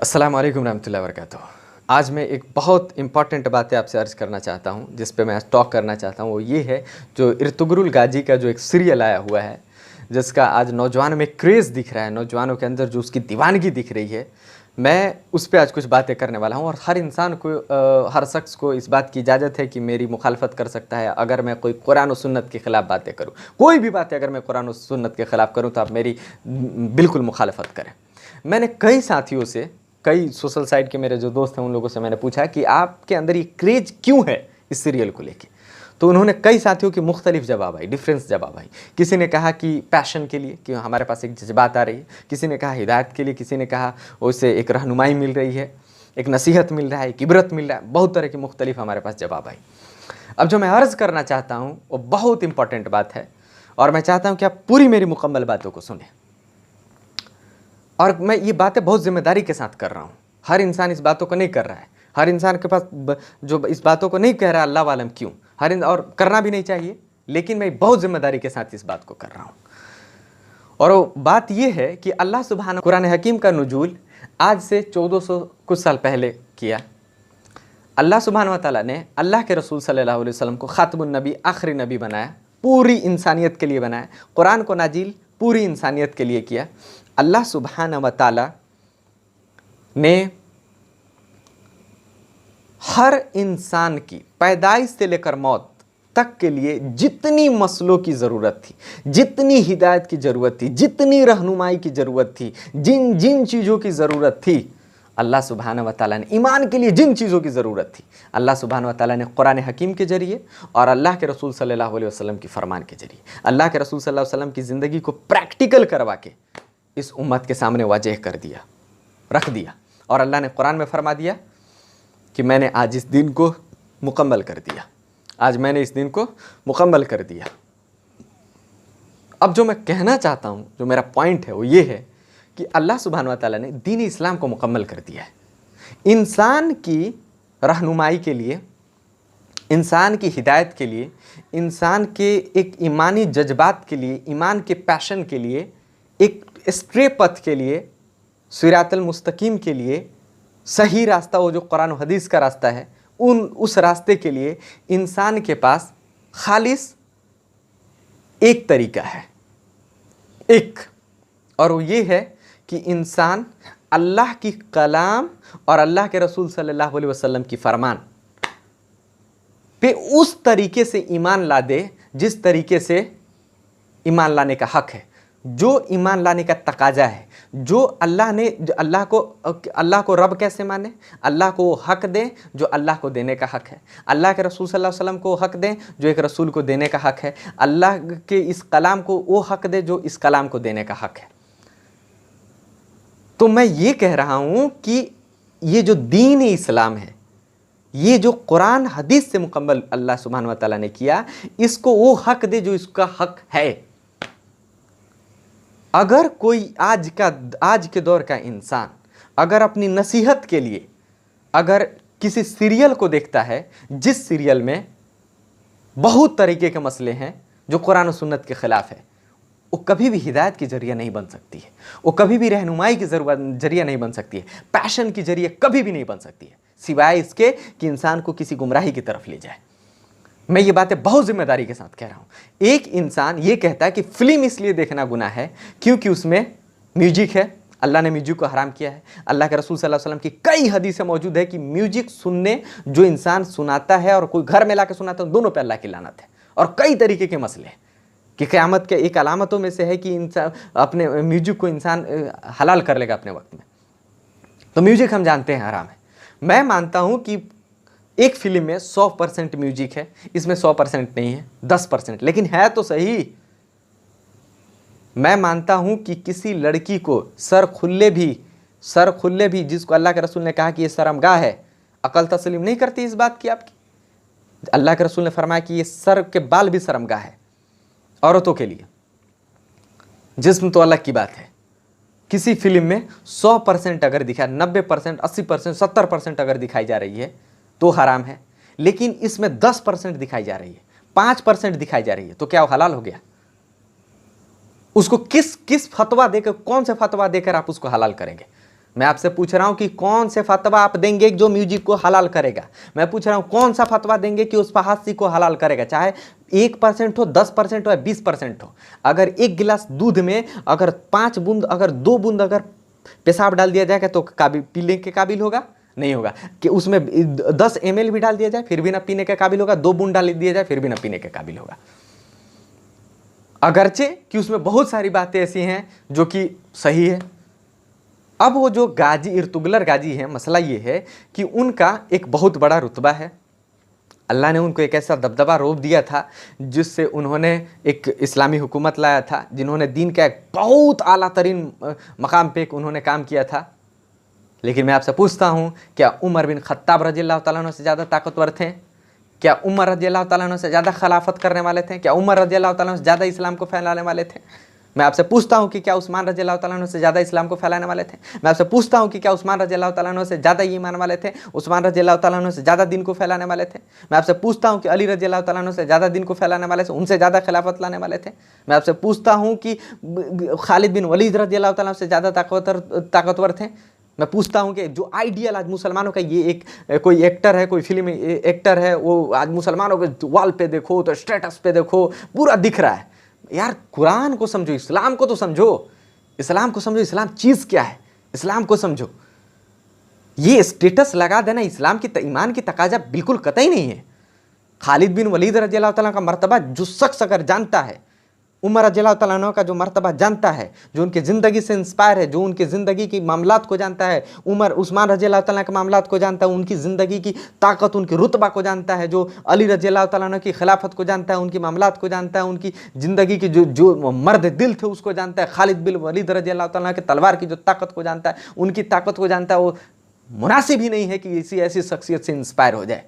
अस्सलाम वालेकुम रहमतुल्लाहि व बरकातुहू। आज मैं एक बहुत इंपॉर्टेंट बातें आपसे अर्ज़ करना चाहता हूँ, जिस पे मैं आज टॉक करना चाहता हूँ। वो ये है, जो इर्तुगरुल गाजी का जो एक सीरियल आया हुआ है, जिसका आज नौजवानों में क्रेज़ दिख रहा है, नौजवानों के अंदर जो उसकी दीवानगी दिख रही है, मैं उस पे आज कुछ बातें करने वाला हूँ। और हर इंसान को हर शख्स को इस बात की इजाज़त है कि मेरी मुखालफत कर सकता है अगर मैं कोई कुरान और सुन्नत के ख़िलाफ़ बातें करूँ। कोई भी बातें अगर मैं कुरान और सुन्नत के ख़िलाफ़ करूँ तो आप मेरी बिल्कुल मुखालफत करें। मैंने कई साथियों से, कई सोशल साइट के मेरे जो दोस्त हैं उन लोगों से मैंने पूछा कि आपके अंदर ये क्रेज क्यों है इस सीरियल को लेके। तो उन्होंने कई साथियों की मुख्तलिफ जवाब आई, डिफरेंस जवाब आई। किसी ने कहा कि पैशन के लिए, कि हमारे पास एक जज्बात आ रही है। किसी ने कहा हिदायत के लिए, किसी ने कहा उससे एक रहनुमाई मिल रही है, एक नसीहत मिल रहा है, एक इबरत मिल रहा है। बहुत तरह की मुख्तलिफ हमारे पास जवाब आई। अब जो मैं अर्ज़ करना चाहता हूँ वो बहुत इंपॉर्टेंट बात है, और मैं चाहता हूँ कि आप पूरी मेरी मुकम्मल बातों को सुनें। और मैं ये बातें बहुत ज़िम्मेदारी के साथ कर रहा हूँ। हर इंसान इस बातों को नहीं कर रहा है। हर इंसान के पास जो इस बातों को नहीं कह रहा है, अल्लाह वालम क्यों, और करना भी नहीं चाहिए, लेकिन मैं बहुत ज़िम्मेदारी के साथ इस बात को कर रहा हूँ। और वो बात ये है कि अल्लाह सुब्हान कुरान हकीम का नुज़ूल आज से 1400 कुछ साल पहले किया। अल्लाह सुब्हान व तआला ने अल्लाह के रसूल सल्लल्लाहु अलैहि वसल्लम को ख़ातमुन नबी, आखिरी नबी बनाया, पूरी इंसानियत के लिए बनाया। कुरान को नाजिल पूरी इंसानियत के लिए किया। अल्लाह सुब्हान व तआला ने हर इंसान की पैदाइश से लेकर मौत तक के लिए जितनी मसलों की ज़रूरत थी, जितनी हिदायत की ज़रूरत थी, जितनी रहनुमाई की ज़रूरत थी, जिन जिन चीज़ों की ज़रूरत थी, अल्लाह सुब्हान व तआला ने ईमान के लिए जिन चीज़ों की ज़रूरत थी, अल्लाह सुब्हान व तआला ने कुरान हकीम के ज़रिए और अल्लाह के रसूल सल्लल्लाहु अलैहि वसल्लम की फरमान के ज़रिए, अल्लाह के रसूल सल्लल्लाहु अलैहि वसल्लम की ज़िंदगी को प्रैक्टिकल करवा के इस उम्मत के सामने वाज़ेह कर दिया, रख दिया। और अल्लाह ने कुरान में फरमा दिया कि मैंने आज इस दिन को मुकम्मल कर दिया, आज मैंने इस दिन को मुकम्मल कर दिया। अब जो मैं कहना चाहता हूँ, जो मेरा पॉइंट है वो ये है कि अल्लाह सुब्हानहू व तआला ने दीन इस्लाम को मुकम्मल कर दिया है। इंसान की रहनुमाई के लिए, इंसान की हिदायत के लिए, इंसान के एक ईमानी जज्बात के लिए, ईमान के पैशन के लिए, एक स्ट्रे पथ के लिए, सिरातल मुस्तकीम के लिए, सही रास्ता, वो जो कुरान और हदीस का रास्ता है, उस रास्ते के लिए इंसान के पास खालिस एक तरीका है, एक, और वो ये है कि इंसान अल्लाह की कलाम और अल्लाह के रसूल सल्लल्लाहु अलैहि वसल्लम की फरमान पे उस तरीके से ईमान ला दे जिस तरीके से ईमान लाने का हक है, जो ईमान लाने का तकाजा है, जो अल्लाह ने, जो अल्लाह को रब कैसे माने, अल्लाह को वो हक दें जो अल्लाह को देने का हक है, अल्लाह के रसूल सल्लल्लाहु अलैहि वसल्लम को हक दें जो एक रसूल को देने का हक है, अल्लाह के इस कलाम को वो हक दे जो इस कलाम को देने का हक है। तो मैं ये कह रहा हूँ कि ये जो दीन इस्लाम है, ये जो कुरान हदीस से मुकम्मल अल्लाह सुब्हानहू व तआला ने किया, इसको वो हक दे जो इसका हक है। अगर कोई आज के दौर का इंसान अगर अपनी नसीहत के लिए अगर किसी सीरियल को देखता है जिस सीरियल में बहुत तरीके के मसले हैं जो कुरान और सुन्नत के ख़िलाफ़ है, वो कभी भी हिदायत की ज़रिया नहीं बन सकती है, वो कभी भी रहनुमाई की ज़रिया नहीं बन सकती है, पैशन की ज़रिए कभी भी नहीं बन सकती है, सिवाय इसके कि इंसान को किसी गुमराही की तरफ ले जाए। मैं ये बातें बहुत जिम्मेदारी के साथ कह रहा हूँ। एक इंसान ये कहता है कि फ़िल्म इसलिए देखना गुनाह है क्योंकि उसमें म्यूजिक है, अल्लाह ने म्यूजिक को हराम किया है। अल्लाह के रसूल सल्लल्लाहु अलैहि वसल्लम की कई हदीसें मौजूद है कि म्यूजिक सुनने, जो इंसान सुनाता है और कोई घर में ला के सुनाता है, दोनों पे अल्लाह की लानत है। और कई तरीके के मसले हैं कि क़यामत के एक अलामतों में से है कि इंसान अपने म्यूजिक को इंसान हलाल कर लेगा अपने वक्त में। तो म्यूजिक हम जानते हैं हराम है। मैं मानता हूँ कि एक फिल्म में 100% म्यूजिक है, इसमें 100% नहीं है, 10%, लेकिन है तो सही। मैं मानता हूं कि किसी लड़की को सर खुले भी जिसको अल्लाह के रसूल ने कहा कि ये शर्मगाह है, अकल तस्लीम नहीं करती इस बात की आपकी। अल्लाह के रसूल ने फरमाया कि ये सर के बाल भी शर्मगाह है औरतों के लिए, जिस्म तो अलग की बात है। किसी फिल्म में 100% अगर दिखा, 90%, 80%, 70% अगर दिखाई जा रही है तो हराम है, लेकिन इसमें 10% दिखाई जा रही है, 5% दिखाई जा रही है, तो क्या वो हलाल हो गया? उसको किस फतवा देकर, कौन सा फतवा देकर आप उसको हलाल करेंगे? मैं आपसे पूछ रहा हूं कि कौन से फतवा आप देंगे जो म्यूजिक को हलाल करेगा। मैं पूछ रहा हूं कौन सा फतवा देंगे कि उस फहासी को हलाल करेगा, चाहे 1% हो, 10% हो या 20% हो। अगर एक गिलास दूध में अगर 5 बूंद, अगर 2 बूंद अगर पेशाब डाल दिया जाएगा तो पीने के काबिल होगा? नहीं होगा। कि उसमें 10 ml भी डाल दिया जाए फिर भी ना पीने के काबिल होगा, 2 बूंद डाल दिया जाए फिर भी ना पीने के काबिल होगा। अगरचे कि उसमें बहुत सारी बातें ऐसी हैं जो कि सही है। अब वो जो गाजी इर्तुगलर गाजी है, मसला ये है कि उनका एक बहुत बड़ा रुतबा है। अल्लाह ने उनको एक ऐसा दबदबा रोब दिया था जिससे उन्होंने एक इस्लामी हुकूमत लाया था, जिन्होंने दीन का एक बहुत आला तरीन मकाम पे उन्होंने काम किया था। लेकिन मैं आपसे पूछता हूँ, क्या उमर बिन खत्ताब रज़ियल्लाहु ताला अन्हु से ज़्यादा ताकतवर थे? क्या उमर रज़ियल्लाहु ताला अन्हु से ज़्यादा खिलाफत करने वाले थे? क्या उमर रज़ियल्लाहु ताला अन्हु से ज़्यादा इस्लाम को फैलाने वाले थे? मैं आपसे पूछता हूं कि क्या उस्मान रज़ियल्लाहु ताला अन्हु से ज़्यादा इस्लाम को फैलाने वाले थे? मैं आपसे पूछता हूं कि क्या उस्मान रज़ियल्लाहु ताला अन्हु से ज़्यादा ईमान वाले थे? उस्मान रज़ियल्लाहु ताला अन्हु से ज़्यादा दिन को फैलाने वाले थे? मैं आपसे पूछता हूं कि अली रज़ियल्लाहु ताला अन्हु से ज़्यादा दिन को फैलाने वाले थे, उनसे ज़्यादा खिलाफत लाने वाले थे? मैं आपसे पूछता हूं कि खालिद बिन वलीद रज़ियल्लाहु ताला से ज़्यादा ताकतवर थे? मैं पूछता हूं कि जो आइडियल आज मुसलमानों का, ये एक कोई एक्टर है, कोई फिल्म एक्टर है, वो आज मुसलमानों के वॉल पे देखो तो स्टेटस पे देखो पूरा दिख रहा है। यार कुरान को समझो, इस्लाम को तो समझो, इस्लाम को समझो, इस्लाम चीज़ क्या है, इस्लाम को समझो। ये स्टेटस लगा देना इस्लाम की ईमान की तकाजा बिल्कुल कतई नहीं है। खालिद बिन वलीद रज़ियल्लाहु ताला का मर्तबा जो शख्स अगर जानता है, उमर रज़ियल्लाहु ताला अन्हु का जो मर्तबा जानता है, जो उनकी ज़िंदगी से इंस्पायर है, जो उनकी ज़िंदगी की मामलात को जानता है, उस्मान रज़ियल्लाहु ताला के मामलात को जानता है, उनकी ज़िंदगी की ताकत, उनकी रुतबा को जानता है, जो अली रज़ियल्लाहु ताला अन्हु की खिलाफत को जानता है, उनकी मामलात को जानता है, उनकी ज़िंदगी की जो मर्द दिल थे उसको जानता है, खालिद बिन वलीद रज़ियल्लाहु ताला के तलवार की जो ताकत को जानता है, उनकी ताकत को जानता है, वो मुनासिब ही नहीं है कि इसी ऐसी शख्सियत से इंस्पायर हो जाए,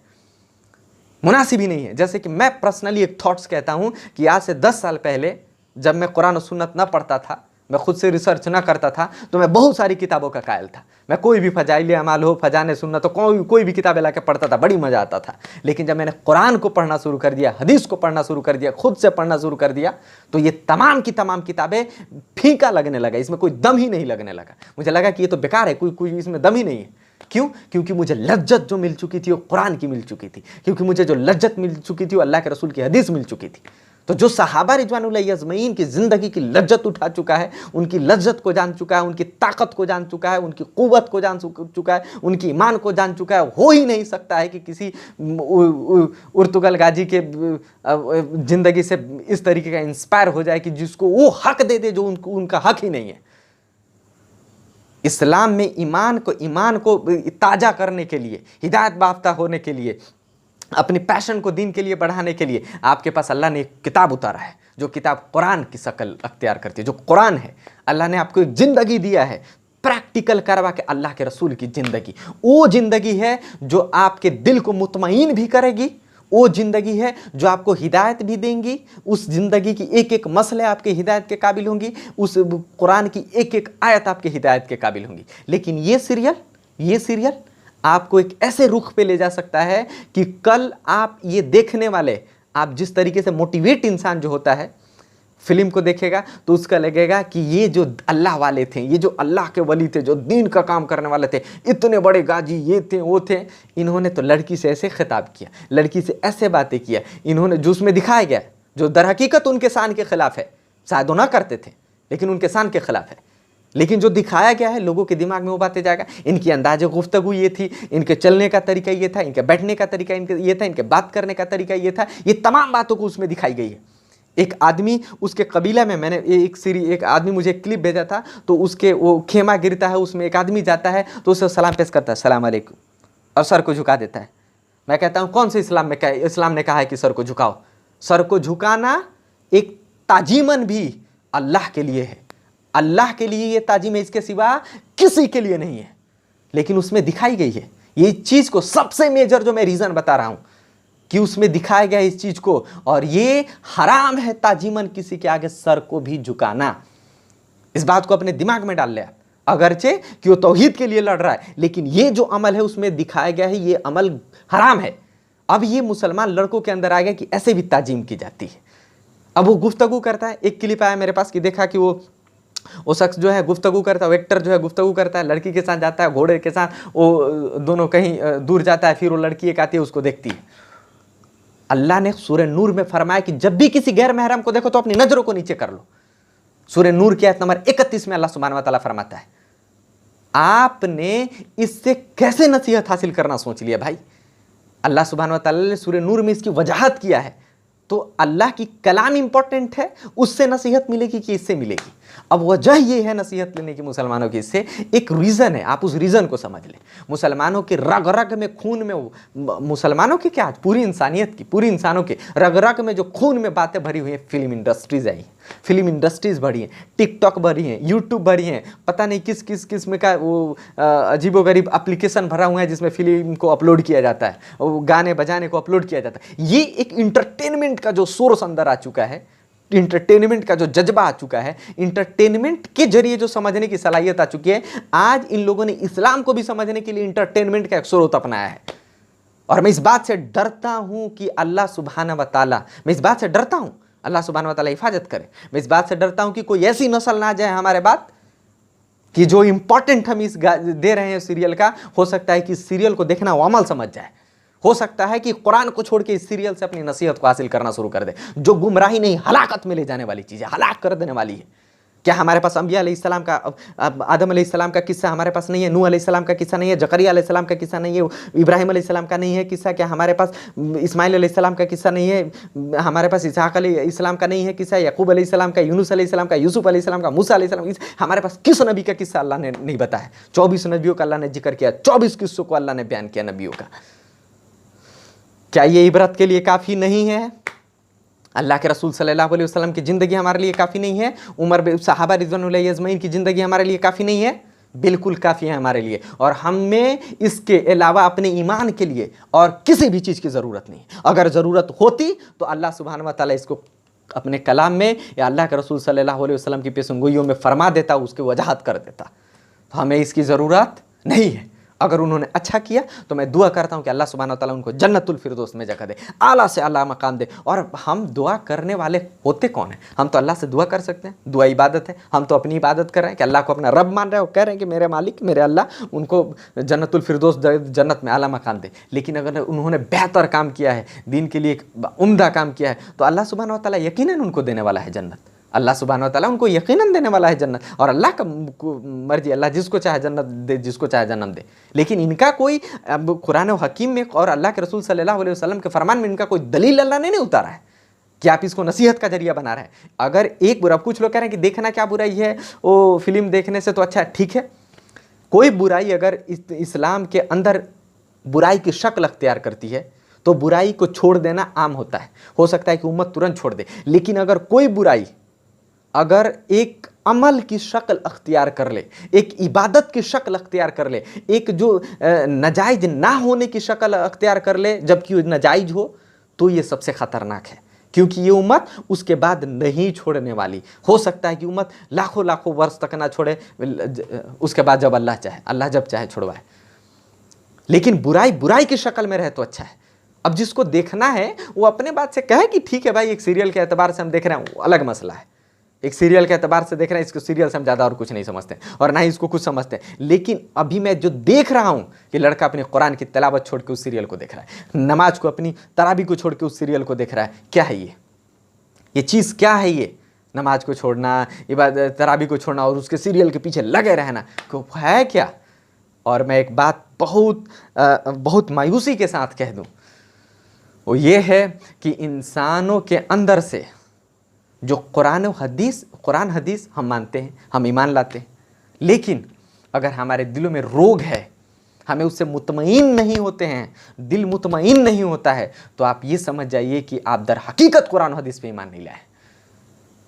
मुनासिब ही नहीं है। जैसे कि मैं पर्सनली एक थॉट्स कहता हूँ कि आज से 10 साल पहले जब मैं कुरान और सुन्नत ना पढ़ता था, मैं खुद से रिसर्च ना करता था, तो मैं बहुत सारी किताबों का कायल था। मैं कोई भी फजाइल अमाल हो, फजाने सुन्नत, तो कोई भी किताबें लाके पढ़ता था, बड़ी मज़ा आता था। लेकिन जब मैंने कुरान को पढ़ना शुरू कर दिया, हदीस को पढ़ना शुरू कर दिया, खुद से पढ़ना शुरू कर दिया, तो ये तमाम की तमाम किताबें फीका लगने लगा, इसमें कोई दम ही नहीं लगने लगा। मुझे लगा कि ये तो बेकार है, कोई इसमें दम ही नहीं है। क्यों? क्योंकि मुझे लज्जत जो मिल चुकी थी वो कुरान की मिल चुकी थी, क्योंकि मुझे जो लज्जत मिल चुकी थी वो अल्लाह के रसूल की हदीस मिल चुकी थी। तो जो सहाबा रिजवानुल्लाहि अजमईन की ज़िंदगी की लज्जत उठा चुका है, उनकी लज्जत को जान चुका है, उनकी ताकत को जान चुका है, उनकी क़ुव्वत को जान चुका है, उनकी ईमान को जान चुका है, हो ही नहीं सकता है कि किसी इर्तुगल गाजी के ज़िंदगी से इस तरीके का इंस्पायर हो जाए कि जिसको वो हक दे दे जो उनका हक ही नहीं है। इस्लाम में ईमान को ताज़ा करने के लिए, हिदायत याफ्ता होने के लिए, अपनी पैशन को दीन के लिए बढ़ाने के लिए आपके पास अल्लाह ने एक किताब उतारा है, जो किताब कुरान की शक्ल अख्तियार करती है। जो कुरान है, अल्लाह ने आपको एक ज़िंदगी दिया है, प्रैक्टिकल करवा के अल्लाह के रसूल की ज़िंदगी। वो ज़िंदगी है जो आपके दिल को मुतमईन भी करेगी, वो ज़िंदगी है जो आपको हिदायत भी देंगी, उस ज़िंदगी की एक एक मसले आपके हिदायत के काबिल होंगी, उस कुरान की एक एक आयत आपके हिदायत के काबिल होंगी। लेकिन ये सीरियल आपको एक ऐसे रुख पे ले जा सकता है कि कल आप ये देखने वाले, आप जिस तरीके से मोटिवेट इंसान जो होता है फिल्म को देखेगा तो उसका लगेगा कि ये जो अल्लाह वाले थे, ये जो अल्लाह के वली थे, जो दीन का काम करने वाले थे, इतने बड़े गाजी ये थे वो थे, इन्होंने तो लड़की से ऐसे खिताब किया, लड़की से ऐसे बातें किया, इन्होंने जो उसमें दिखाया गया जो दर हकीकत उनके शान के खिलाफ है, शायद वो ना करते थे लेकिन उनके शान के खिलाफ है, लेकिन जो दिखाया गया है लोगों के दिमाग में वो बातें जाएगा। इनकी अंदाज़ गुफ्तगू ये थी, इनके चलने का तरीका ये था, इनके बैठने का तरीका ये था, इनके बात करने का तरीका ये था, ये तमाम बातों को उसमें दिखाई गई है। एक आदमी उसके कबीला में, मैंने एक आदमी मुझे एक क्लिप भेजा था, तो उसके वो खेमा गिरता है, उसमें एक आदमी जाता है तो उसे सलाम पेश करता है, सलाम अलैकुम, और सर को झुका देता है। मैं कहता हूँ कौन से इस्लाम ने कहा है कि सर को झुकाओ? सर को झुकाना एक ताजीमन भी अल्लाह के लिए है, अल्लाह के लिए ये ताजीम है, इसके सिवा किसी के लिए नहीं है। लेकिन उसमें दिखाई गई है ये चीज़ को, सबसे मेजर जो मैं रीज़न बता रहा हूँ कि उसमें दिखाया गया इस चीज़ को, और ये हराम है ताजीमन किसी के आगे सर को भी झुकाना। इस बात को अपने दिमाग में डाल ले आप, अगरचे कि वो तौहीद के लिए लड़ रहा है, लेकिन ये जो अमल है उसमें दिखाया गया है ये अमल हराम है। अब ये मुसलमान लड़कों के अंदर आ गया कि ऐसे भी ताजीम की जाती है। अब वो गुफ्तगू करता है, एक क्लिप आया मेरे पास कि देखा कि वो वो शख्स जो है गुफ्तगू करता है, वेक्टर जो है गुफ्तगू करता है, लड़की के साथ जाता है, घोड़े के साथ, वो दोनों कहीं दूर जाता है, फिर वो लड़की एक आती है उसको देखती है। अल्लाह ने सूरह नूर में फरमाया कि जब भी किसी गैर महरम को देखो तो अपनी नजरों को नीचे कर लो। सूरह नूर की आयत नंबर 31 में अल्लाह सुब्हानहू व तआला फरमाता है। आपने इससे कैसे नसीहत हासिल करना सोच लिया भाई? अल्लाह सुब्हानहू व तआला ने सूरह नूर में इसकी वजाहत किया है। तो अल्लाह की कलाम इंपॉर्टेंट है, उससे नसीहत मिलेगी कि इससे मिलेगी? अब वजह यह है नसीहत लेने की मुसलमानों की, इससे एक रीज़न है, आप उस रीज़न को समझ लें। मुसलमानों के रग रग में, खून में, मुसलमानों के क्या, पूरी इंसानियत की, पूरी इंसानों के रग रग में जो खून में बातें भरी हुई हैं, फिल्म इंडस्ट्रीज आई, फिल्म इंडस्ट्रीज भरी हैं, टिकटॉक भरी हैं, यूट्यूब भरी हैं, पता नहीं किस किस किस्म का वो अजीबोगरीब एप्लीकेशन भरा हुआ है जिसमें फिल्म को अपलोड किया जाता है, वो गाने बजाने को अपलोड किया जाता है। ये एक इंटरटेनमेंट का जो सोर्स अंदर आ चुका है, इंटरटेनमेंट का जो जज्बा आ चुका है, इंटरटेनमेंट के जरिए जो समझने की सलाहियत आ चुकी है, आज इन लोगों ने इस्लाम को भी समझने के लिए इंटरटेनमेंट का एक स्रोत अपनाया है। और मैं इस बात से डरता हूं कि अल्लाह सुब्हानहू व तआला, मैं इस बात से डरता हूं, अल्लाह सुब्हानहू व तआला हिफाजत करे, मैं इस बात से डरता हूं कि कोई ऐसी नस्ल ना जाए हमारे बाद कि जो इंपॉर्टेंट हम इस दे रहे हैं सीरियल का, हो सकता है कि सीरियल को देखना वो अमल समझ जाए, हो सकता है कि कुरान को छोड़ के इस सीरियल से अपनी नसीहत को हासिल करना शुरू कर दे, जो गुमराही नहीं हलाकत में ले जाने वाली चीज़ है, हलाक कर देने वाली है। क्या हमारे पास अंबिया अलैहिस्सलाम का, आदम अलैहिस्सलाम का किस्सा हमारे पास नहीं है? नूह अलैहिस्सलाम का किस्सा नहीं है? जकरिया अलैहिस्सलाम का किस्सा नहीं है? इब्राहिम अलैहिस्सलाम का नहीं है किस्सा? क्या हमारे पास इस्माइल अलैहिस्सलाम का किस्सा नहीं है? हमारे पास इसहाक अलैहिस्सलाम का नहीं है किस्सा? याकूब अलैहिस्सलाम का, यूनुस अलैहिस्सलाम का, यूसुफ अलैहिस्सलाम का, मूसा अलैहिस्सलाम? हमारे पास किस नबी का किस्सा अल्लाह ने नहीं बताया? 24 नबियों का अल्लाह ने जिक्र किया, 24 किस्सों को अल्लाह ने बयान किया नबियों का। क्या ये इबरत के लिए काफ़ी नहीं है? अल्लाह के रसूल सल्लल्लाहु अलैहि वसल्लम की ज़िंदगी हमारे लिए काफ़ी नहीं है? उमर सहाबा रिज़वानुल्लाहि अजमईन की ज़िंदगी हमारे लिए काफ़ी नहीं है? बिल्कुल काफ़ी है हमारे लिए। और हमें इसके अलावा अपने ईमान के लिए और किसी भी चीज़ की ज़रूरत नहीं। अगर ज़रूरत होती तो अल्लाह सुब्हानहू व तआला इसको अपने कलाम में या अल्लाह के रसूल सल्लल्लाहु अलैहि वसल्लम की पेशेंगोइयों में फरमा देता, उसकी वजाहत कर देता। तो हमें इसकी ज़रूरत नहीं है। अगर उन्होंने अच्छा किया तो मैं दुआ करता हूं कि अल्लाह सुब्हानहू व तआला उनको जन्नतुल फिरदौस में जगह दे, आला से आला मकाम दे। और हम दुआ करने वाले होते कौन हैं? हम तो अल्लाह से दुआ कर सकते हैं, दुआ इबादत है। हम तो अपनी इबादत कर रहे हैं कि अल्लाह को अपना रब मान रहे हैं और कह रहे हैं कि मेरे मालिक, मेरे अल्लाह, उनको जन्नतुल फिरदौस जन्नत में आला मकाम दे। लेकिन अगर उन्होंने बेहतर काम किया है, दीन के लिए एक उम्दा काम किया है, तो अल्लाह सुब्हानहू व तआला यकीनन उनको देने वाला है जन्नत। अल्लाह सुब्हानहू व तआला उनको यकीनन देने वाला है जन्नत। और अल्लाह का मर्जी, अल्लाह जिसको चाहे जन्नत दे, जिसको चाहे जन्नत दे। लेकिन इनका कोई, अब कुरान और हकीम में और अल्लाह के रसूल सल्लल्लाहु अलैहि वसल्लम के फरमान में इनका कोई दलील अल्लाह ने नहीं उतारा है कि आप इसको नसीहत का जरिया बना रहे हैं। अगर एक बुरा, कुछ लोग कह रहे हैं कि देखना क्या बुराई है, वो फिल्म देखने से तो अच्छा है, ठीक है। कोई बुराई अगर इस्लाम के अंदर बुराई की शक्ल अख्तियार करती है तो बुराई को छोड़ देना आम होता है। हो सकता है कि उम्मत तुरंत छोड़ दे। लेकिन अगर कोई बुराई अगर एक अमल की शक्ल अख्तियार कर ले, एक इबादत की शक्ल अख्तियार कर ले, एक जो नाजायज ना होने की शक्ल अख्तियार कर ले जबकि वो नाजायज हो, तो ये सबसे ख़तरनाक है। क्योंकि ये उम्मत उसके बाद नहीं छोड़ने वाली। हो सकता है कि उम्मत लाखों लाखों वर्ष तक ना छोड़े, उसके बाद जब अल्लाह चाहे, अल्लाह जब चाहे छुड़वाए। लेकिन बुराई बुराई की शक्ल में रहे तो अच्छा है। अब जिसको देखना है वो अपने बात से कहे कि ठीक है भाई, एक सीरियल के एतबार से हम देख रहे हैं, वो अलग मसला है। एक सीरियल के एतबार से देख रहे हैं, इसको सीरियल से हम ज़्यादा और कुछ नहीं समझते और ना ही इसको कुछ समझते हैं। लेकिन अभी मैं जो देख रहा हूँ कि लड़का अपने कुरान की तिलावत छोड़ के उस सीरियल को देख रहा है, नमाज को, अपनी तराबी को छोड़ के उस सीरियल को देख रहा है। क्या है ये चीज़ क्या है? ये नमाज को छोड़ना, इबादत, तराबी को छोड़ना और उसके सीरियल के पीछे लगे रहना को है क्या? और मैं एक बात बहुत मायूसी के साथ कह दूँ, वो ये है कि इंसानों के अंदर से जो कुरान हदीस हम मानते हैं, हम ईमान लाते हैं, लेकिन अगर हमारे दिलों में रोग है, हमें उससे मुतमईन नहीं होते हैं, दिल मुतमईन नहीं होता है, तो आप ये समझ जाइए कि आप दर हकीकत कुरान हदीस पे ईमान नहीं लाए।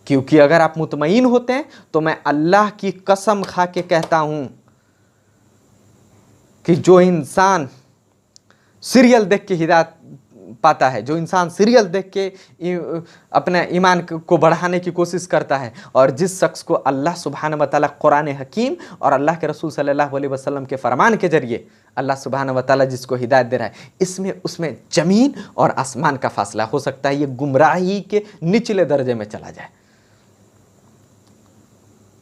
क्योंकि अगर आप मुतमईन होते हैं तो मैं अल्लाह की कसम खा के कहता हूं कि जो इंसान सीरियल देख के हिदायत पाता है, जो इंसान सीरियल देख के अपने ईमान को बढ़ाने की कोशिश करता है, और जिस शख्स को अल्लाह सुब्हानहू व तआला कुरान हकीम और अल्लाह के रसूल सल्लल्लाहु अलैहि वसल्लम के फरमान के जरिए अल्लाह सुब्हानहू व तआला जिसको हिदायत दे रहा है, इसमें उसमें ज़मीन और आसमान का फासला। हो सकता है ये गुमराही के निचले दर्जे में चला जाए।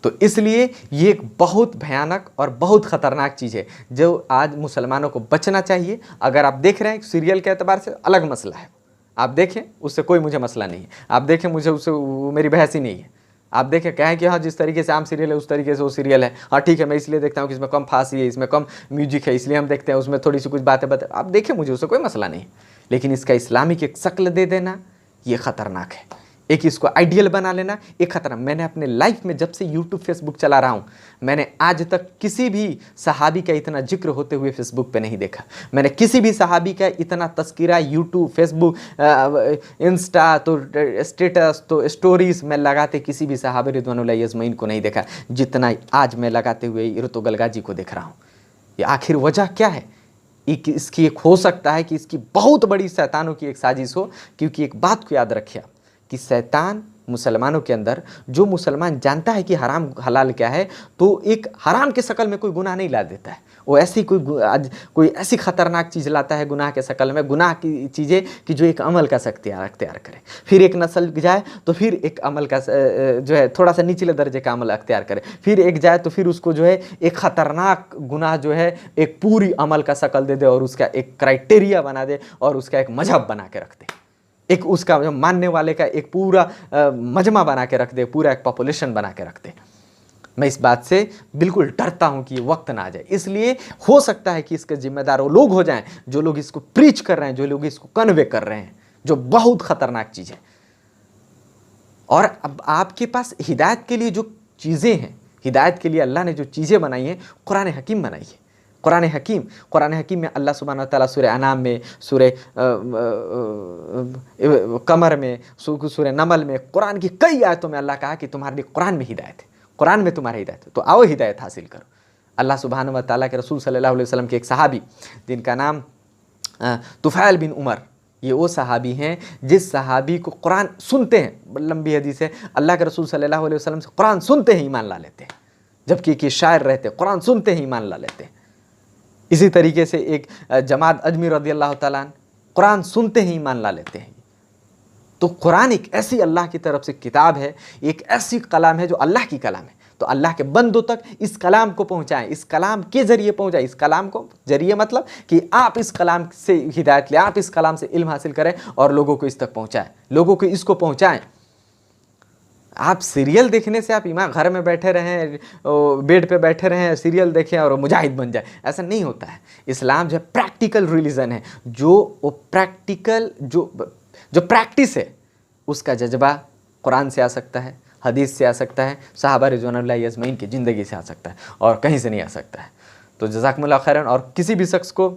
तो इसलिए ये एक बहुत भयानक और बहुत ख़तरनाक चीज़ है जो आज मुसलमानों को बचना चाहिए। अगर आप देख रहे हैं सीरियल के एतबार से अलग मसला है, आप देखें, उससे कोई मुझे मसला नहीं है, आप देखें, मुझे उससे मेरी बहस ही नहीं है। आप देखें कहें कि हाँ जिस तरीके से आम सीरियल है उस तरीके से वो सीरियल है, हाँ ठीक है मैं इसलिए देखता हूँ कि इसमें कम फांसी है, इसमें कम म्यूजिक है, इसलिए हम देखते हैं, उसमें थोड़ी सी कुछ बातें बता, आप देखें, मुझे उससे कोई मसला नहीं है। लेकिन इसका इस्लामिक एक शक्ल दे देना ये ख़तरनाक है, एक इसको आइडियल बना लेना एक खतरा। मैंने अपने लाइफ में जब से यूट्यूब फेसबुक चला रहा हूँ, मैंने आज तक किसी भी सहाबी का इतना जिक्र होते हुए फेसबुक पे नहीं देखा। मैंने किसी भी सहाबी का इतना तस्करा यूट्यूब फेसबुक इंस्टा तो स्टेटस तो स्टोरीज में लगाते किसी भी सहाबी रिदवानुल्लाहि अजमईन को नहीं देखा जितना आज मैं लगाते हुए इर्तुगरुल गाजी को देख रहा हूँ। ये आखिर वजह क्या है? इसकी एक हो सकता है कि इसकी बहुत बड़ी शैतानों की एक साजिश हो, क्योंकि एक बात को याद रखिए कि शैतान मुसलमानों के अंदर, जो मुसलमान जानता है कि हराम हलाल क्या है, तो एक हराम के शक्ल में कोई गुनाह नहीं ला देता है। वो ऐसी कोई ऐसी खतरनाक चीज़ लाता है गुनाह के शक्ल में, गुनाह की चीज़ें कि जो एक अमल का अख्तियार करे, फिर एक नस्ल जाए तो फिर एक अमल का जो है थोड़ा सा निचले दर्जे का अमल अख्तियार करे, फिर एक जाए तो फिर उसको जो है एक ख़तरनाक गुनाह जो है एक पूरी अमल का शक्ल दे दे और उसका एक क्राइटेरिया बना दे और उसका एक मजहब बना के रख दे, एक उसका मानने वाले का एक पूरा मजमा बना के रख दे, पूरा एक पॉपुलेशन बना के रख दे। मैं इस बात से बिल्कुल डरता हूं कि ये वक्त ना आ जाए। इसलिए हो सकता है कि इसके जिम्मेदार वो लोग हो जाएं जो लोग इसको प्रीच कर रहे हैं, जो लोग इसको कन्वे कर रहे हैं, जो बहुत खतरनाक चीज़ है। और अब आपके पास हिदायत के लिए जो चीज़ें हैं, हिदायत के लिए अल्लाह ने जो चीज़ें बनाई हैं, कुरान हकीम बनाई है। कुरान हकीम में अल्लाह सुब्हानहू व तआला सूरह अनाम में, सूरह कमर में, सूरह नमल में, कुरान की कई आयतों में अल्लाह कहा कि तुम्हारे लिए कुरान में हिदायत है, कुरान में तुम्हारी हिदायत है, तो आओ हिदायत हासिल करो। अल्लाह सुब्हानहू व तआला के रसूल सल्लल्लाहु अलैहि वसल्लम के एक सहाबी जिनका नाम तुफ़ैल बिन उमर, ये वो सहाबी हैं जिस सहाबी को कुरान सुनते हैं, लंबी हदीस है, अल्लाह के रसूल सल्लल्लाहु अलैहि वसल्लम से कुरान सुनते ही ईमान ला लेते हैं, जबकि कि शायर रहते कुरान सुनते ही ईमान ला लेते हैं। इसी तरीके से एक जमात अजमी रज़ियल्लाहु ताला अन्हु कुरान सुनते ही ईमान ला लेते हैं। तो कुरान एक ऐसी अल्लाह की तरफ से किताब है, एक ऐसी कलाम है जो अल्लाह की कलाम है। तो अल्लाह के बंदों तक इस कलाम को पहुँचाएँ, इस कलाम के ज़रिए पहुँचाएँ। इस कलाम को ज़रिए मतलब कि आप इस कलाम से हिदायत लें, आप इस कलाम से इल्म हासिल करें और लोगों को इस तक पहुँचाएँ, लोगों को इसको पहुँचाएँ। आप सीरियल देखने से आप ईमान घर में बैठे रहें, बेड पे बैठे रहें, सीरियल देखें और मुजाहिद बन जाए, ऐसा नहीं होता है। इस्लाम जो है प्रैक्टिकल रिलीजन है, जो वो प्रैक्टिकल जो प्रैक्टिस है उसका जज्बा कुरान से आ सकता है, हदीस से आ सकता है, सहाबा रिज़वानुल्लाहि अजमईन की ज़िंदगी से आ सकता है और कहीं से नहीं आ सकता है। तो जज़ाकुमुल्लाह खैरन। और किसी भी शख्स को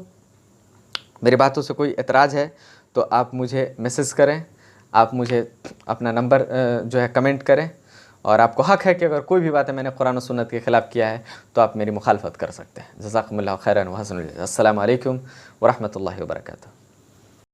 मेरी बातों से कोई एतराज़ है तो आप मुझे मैसेज करें, आप मुझे अपना नंबर जो है कमेंट करें, और आपको हक़ है कि अगर कोई भी बात है मैंने कुरान और सुन्नत के ख़िलाफ़ किया है तो आप मेरी मुखालफत कर सकते हैं। जज़ाकुमुल्लाह खैरन व हसन। अस्सलामु अलैकुम व रहमतुल्लाहि व बरकातुहू।